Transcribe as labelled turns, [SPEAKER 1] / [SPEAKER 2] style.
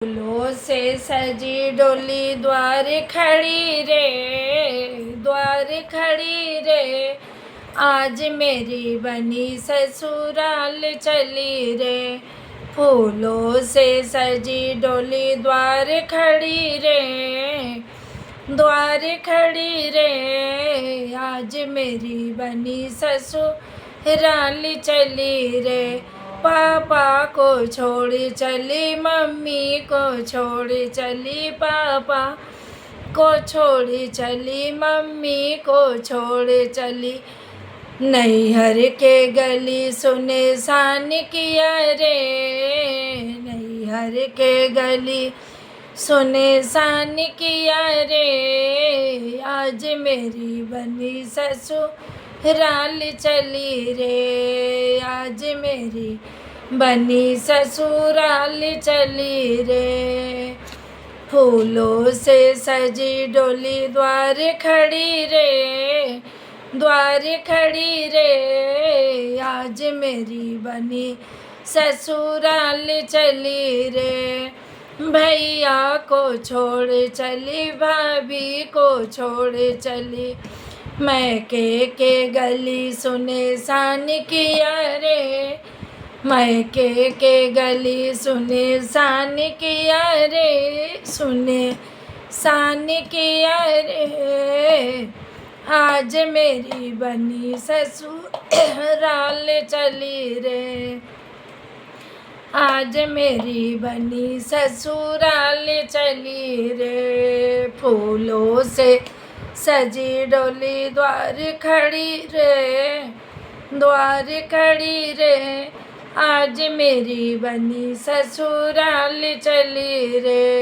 [SPEAKER 1] फूलों से सजी डोली द्वार खड़ी रे, द्वार खड़ी रे। आज मेरी बनी ससुराल चली रे। फूलों से सजी डोली द्वार खड़ी रे, द्वार खड़ी रे। आज मेरी बनी ससुराल चली रे। पापा को छोड़ चली, मम्मी को छोड़ चली, पापा को छोड़ चली, मम्मी को छोड़ चली। नैहर के गली सुने सान किया रे, नैहर के गली सुने सान किया रे। आज मेरी बनी ससुराल चली रे, आज मेरी बनी ससुराल चली रे। फूलों से सजी डोली द्वार खड़ी रे, द्वार खड़ी रे। आज मेरी बनी ससुराल चली रे। भैया को छोड़ चली, भाभी को छोड़ चली, मैके के गली सुने सान किया रे, मैके के गली सुने सान किया रे, सुने सान किया रे। आज मेरी बनी ससुराल चली रे, आज मेरी बनी ससुराल चली रे। फूलों से सजी डोली द्वार खड़ी रे, द्वार खड़ी रे। आज मेरी बनी ससुराल चली रे।